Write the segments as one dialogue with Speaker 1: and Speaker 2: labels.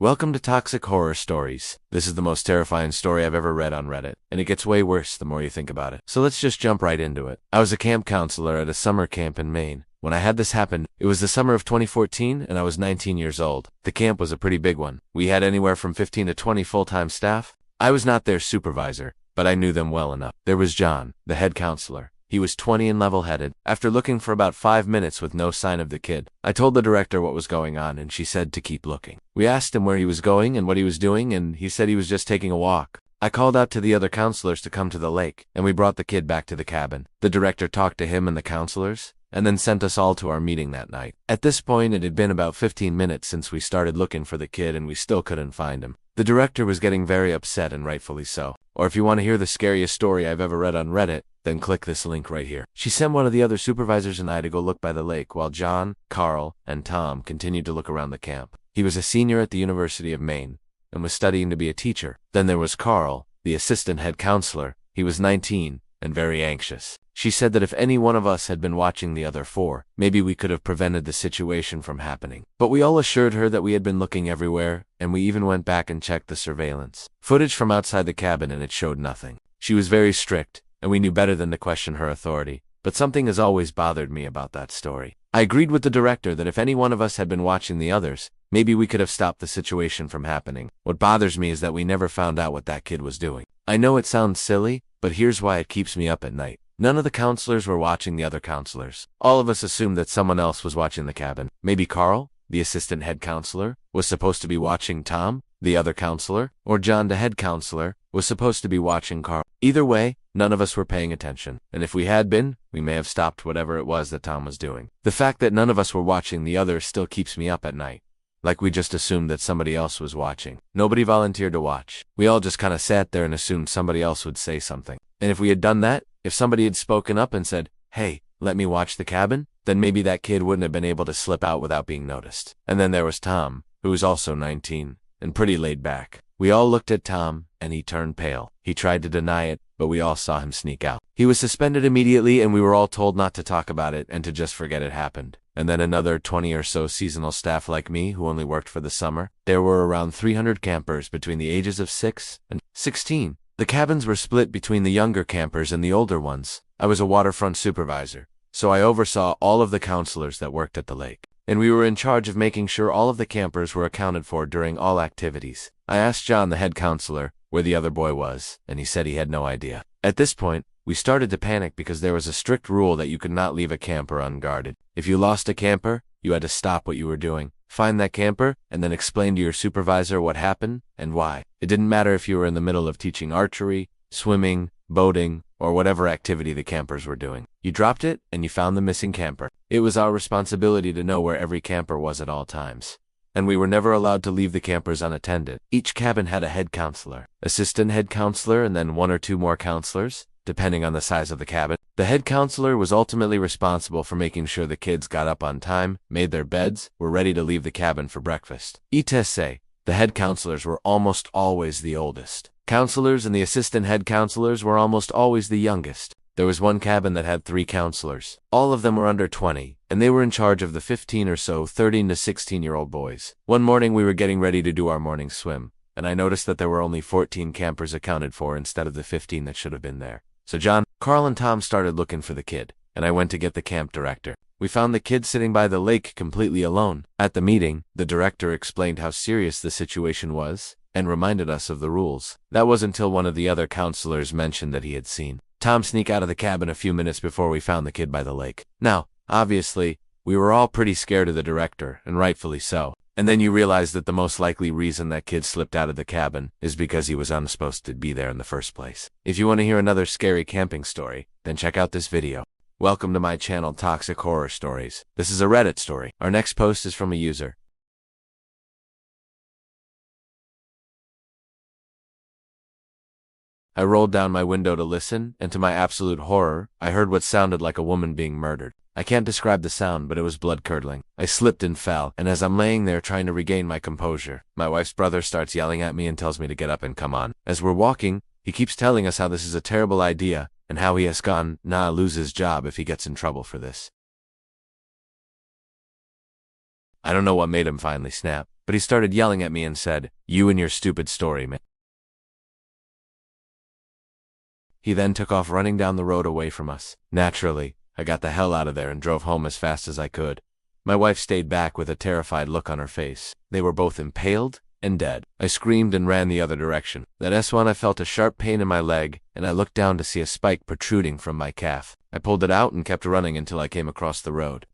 Speaker 1: Welcome to Toxic Horror Stories. This is the most terrifying story I've ever read on Reddit, and it gets way worse the more you think about it. So let's just jump right into it. I was a camp counselor at a summer camp in Maine. When I had this happen, it was the summer of 2014, and I was 19 years old. The camp was a pretty big one. We had anywhere from 15 to 20 full-time staff. I was not their supervisor, but I knew them well enough. There was John, the head counselor. He was 20 and level-headed. After looking for about 5 minutes with no sign of the kid, I told the director what was going on, and she said to keep looking. We asked him where he was going and what he was doing, and he said he was just taking a walk. I called out to the other counselors to come to the lake, and we brought the kid back to the cabin. The director talked to him and the counselors, and then sent us all to our meeting that night. At this point, it had been about 15 minutes since we started looking for the kid, and we still couldn't find him. The director was getting very upset, and rightfully so. Or if you want to hear the scariest story I've ever read on Reddit, then click this link right here. She sent one of the other supervisors and I to go look by the lake while John, Carl, and Tom continued to look around the camp. He was a senior at the University of Maine and was studying to be a teacher. Then there was Carl, the assistant head counselor. He was 19 and very anxious. She said that if any one of us had been watching the other four, maybe we could have prevented the situation from happening. But we all assured her that we had been looking everywhere, and we even went back and checked the surveillance footage from outside the cabin, and it showed nothing. She was very strict, and we knew better than to question her authority. But something has always bothered me about that story. I agreed with the director that if any one of us had been watching the others, maybe we could have stopped the situation from happening. What bothers me is that we never found out what that kid was doing. I know it sounds silly, but here's why it keeps me up at night. None of the counselors were watching the other counselors. All of us assumed that someone else was watching the cabin. Maybe Carl, the assistant head counselor, was supposed to be watching Tom, the other counselor, or John, the head counselor, was supposed to be watching Carl. Either way, none of us were paying attention, and if we had been, we may have stopped whatever it was that Tom was doing. The fact that none of us were watching the others still keeps me up at night. Like we just assumed that somebody else was watching. Nobody volunteered to watch. We all just kind of sat there and assumed somebody else would say something. And if we had done that, if somebody had spoken up and said, "Hey, let me watch the cabin," then maybe that kid wouldn't have been able to slip out without being noticed. And then there was Tom, who was also 19, and pretty laid back. We all looked at Tom, and he turned pale. He tried to deny it, but we all saw him sneak out. He was suspended immediately, and we were all told not to talk about it and to just forget it happened. And then another 20 or so seasonal staff like me who only worked for the summer. There were around 300 campers between the ages of 6 and 16. The cabins were split between the younger campers and the older ones. I was a waterfront supervisor, so I oversaw all of the counselors that worked at the lake. And we were in charge of making sure all of the campers were accounted for during all activities. I asked John, the head counselor, where the other boy was, and he said he had no idea. At this point, we started to panic because there was a strict rule that you could not leave a camper unguarded. If you lost a camper, you had to stop what you were doing, find that camper, and then explain to your supervisor what happened and why. It didn't matter if you were in the middle of teaching archery, swimming, boating, or whatever activity the campers were doing. You dropped it, and you found the missing camper. It was our responsibility to know where every camper was at all times. And we were never allowed to leave the campers unattended. Each cabin had a head counselor, assistant head counselor, and then 1 or 2 more counselors, depending on the size of the cabin. The head counselor was ultimately responsible for making sure the kids got up on time, made their beds, were ready to leave the cabin for breakfast. Say, the head counselors were almost always the oldest. Counselors and the assistant head counselors were almost always the youngest. There was one cabin that had 3 counselors. All of them were under 20, and they were in charge of the 15 or so 13 to 16-year-old boys. One morning we were getting ready to do our morning swim, and I noticed that there were only 14 campers accounted for instead of the 15 that should have been there. So John, Carl, and Tom started looking for the kid, and I went to get the camp director. We found the kid sitting by the lake completely alone. At the meeting, the director explained how serious the situation was and reminded us of the rules. That was until one of the other counselors mentioned that he had seen Tom sneak out of the cabin a few minutes before we found the kid by the lake. Now, obviously, we were all pretty scared of the director, and rightfully so. And then you realize that the most likely reason that kid slipped out of the cabin is because he was unsupposed to be there in the first place. If you want to hear another scary camping story, then check out this video. Welcome to my channel, Toxic Horror Stories. This is a Reddit story. Our next post is from a user. I rolled down my window to listen, and to my absolute horror, I heard what sounded like a woman being murdered. I can't describe the sound, but it was blood-curdling. I slipped and fell, and as I'm laying there trying to regain my composure, my wife's brother starts yelling at me and tells me to get up and come on. As we're walking, he keeps telling us how this is a terrible idea, and how he has gone, lose his job if he gets in trouble for this. I don't know what made him finally snap, but he started yelling at me and said, "You and your stupid story, man." He then took off running down the road away from us. Naturally, I got the hell out of there and drove home as fast as I could. My wife stayed back with a terrified look on her face. They were both impaled and dead. I screamed and ran the other direction. That's when I felt a sharp pain in my leg, and I looked down to see a spike protruding from my calf. I pulled it out and kept running until I came across the road.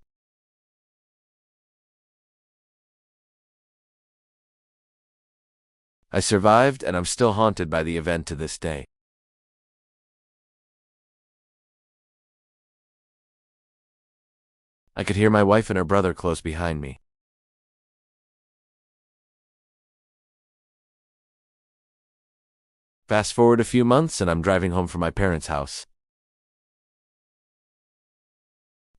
Speaker 1: I survived, and I'm still haunted by the event to this day. I could hear my wife and her brother close behind me. Fast forward a few months, and I'm driving home from my parents' house.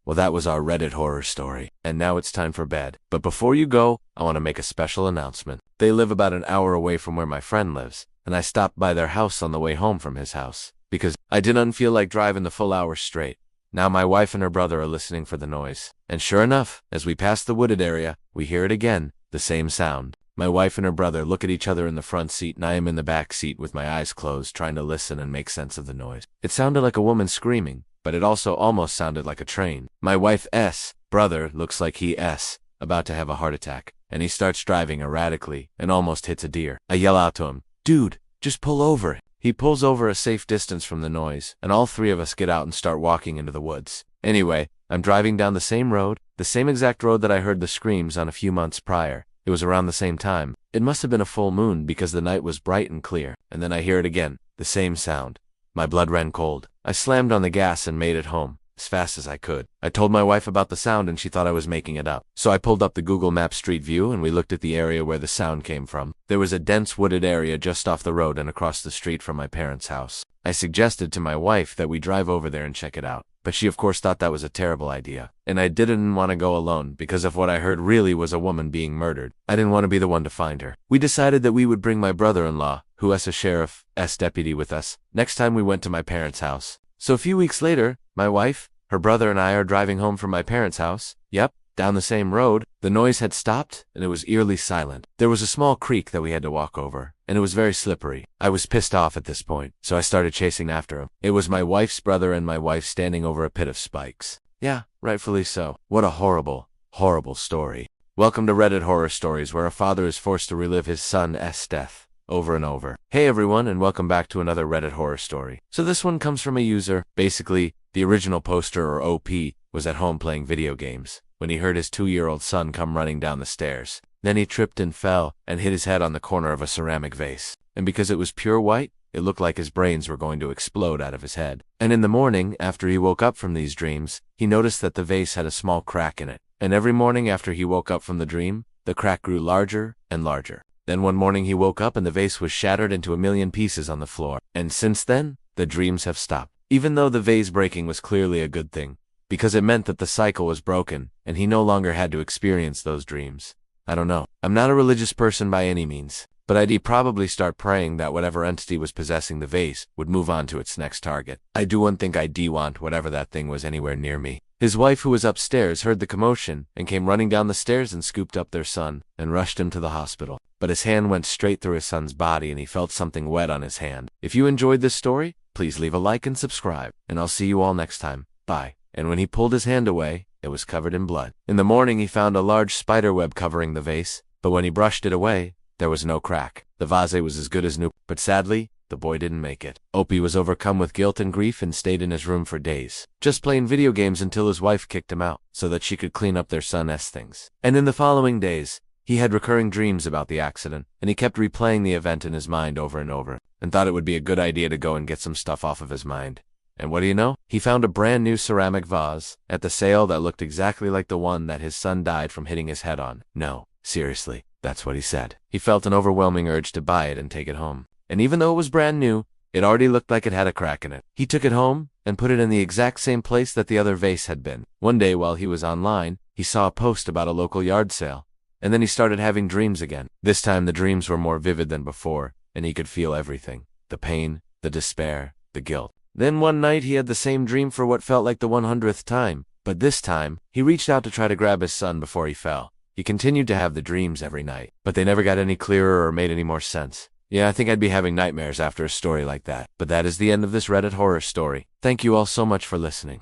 Speaker 1: Well, that was our Reddit horror story, and now it's time for bed. But before you go, I want to make a special announcement. They live about an hour away from where my friend lives, and I stopped by their house on the way home from his house, because I didn't feel like driving the full hour straight. Now my wife and her brother are listening for the noise. And sure enough, as we pass the wooded area, we hear it again, the same sound. My wife and her brother look at each other in the front seat, and I am in the back seat with my eyes closed, trying to listen and make sense of the noise. It sounded like a woman screaming, but it also almost sounded like a train. My wife's brother looks like he's about to have a heart attack, and he starts driving erratically and almost hits a deer. I yell out to him, "Dude, just pull over." He pulls over a safe distance from the noise, and all three of us get out and start walking into the woods. Anyway, I'm driving down the same road, the same exact road that I heard the screams on a few months prior. It was around the same time. It must have been a full moon because the night was bright and clear. And then I hear it again, the same sound. My blood ran cold. I slammed on the gas and made it home as fast as I could. I told my wife about the sound, and she thought I was making it up. So I pulled up the Google Maps Street View, and we looked at the area where the sound came from. There was a dense wooded area just off the road and across the street from my parents' house. I suggested to my wife that we drive over there and check it out, but she of course thought that was a terrible idea. And I didn't want to go alone because of what I heard really was a woman being murdered. I didn't want to be the one to find her. We decided that we would bring my brother-in-law, who is a sheriff's deputy, with us next time we went to my parents' house. So a few weeks later, my wife, her brother, and I are driving home from my parents' house. Yep, down the same road. The noise had stopped, and it was eerily silent. There was a small creek that we had to walk over, and it was very slippery. I was pissed off at this point, so I started chasing after him. It was my wife's brother and my wife standing over a pit of spikes. Yeah, rightfully so. What a horrible, horrible story. Welcome to Reddit Horror Stories, where a father is forced to relive his son's death over and over. Hey everyone, and welcome back to another Reddit horror story. So this one comes from a user. Basically, the original poster, or OP, was at home playing video games when he heard his 2-year-old son come running down the stairs. Then he tripped and fell and hit his head on the corner of a ceramic vase. And because it was pure white, it looked like his brains were going to explode out of his head. And in the morning, after he woke up from these dreams, he noticed that the vase had a small crack in it. And every morning after he woke up from the dream, the crack grew larger and larger. Then one morning he woke up and the vase was shattered into a million pieces on the floor. And since then, the dreams have stopped. Even though the vase breaking was clearly a good thing, because it meant that the cycle was broken, and he no longer had to experience those dreams. I don't know. I'm not a religious person by any means, but I'd probably start praying that whatever entity was possessing the vase would move on to its next target. I don't think I'd want whatever that thing was anywhere near me. His wife, who was upstairs, heard the commotion and came running down the stairs and scooped up their son and rushed him to the hospital. But his hand went straight through his son's body and he felt something wet on his hand. If you enjoyed this story, please leave a like and subscribe, and I'll see you all next time. Bye. And when he pulled his hand away, it was covered in blood. In the morning he found a large spider web covering the vase, but when he brushed it away, there was no crack. The vase was as good as new, but sadly, the boy didn't make it. Opie was overcome with guilt and grief and stayed in his room for days, just playing video games until his wife kicked him out so that she could clean up their son's things. And in the following days, he had recurring dreams about the accident, and he kept replaying the event in his mind over and over, and thought it would be a good idea to go and get some stuff off of his mind. And what do you know? He found a brand new ceramic vase at the sale that looked exactly like the one that his son died from hitting his head on. No, seriously, that's what he said. He felt an overwhelming urge to buy it and take it home. And even though it was brand new, it already looked like it had a crack in it. He took it home and put it in the exact same place that the other vase had been. One day while he was online, he saw a post about a local yard sale, and then he started having dreams again. This time the dreams were more vivid than before, and he could feel everything. The pain, the despair, the guilt. Then one night he had the same dream for what felt like the 100th time, but this time, he reached out to try to grab his son before he fell. He continued to have the dreams every night, but they never got any clearer or made any more sense. Yeah, I think I'd be having nightmares after a story like that. But that is the end of this Reddit horror story. Thank you all so much for listening.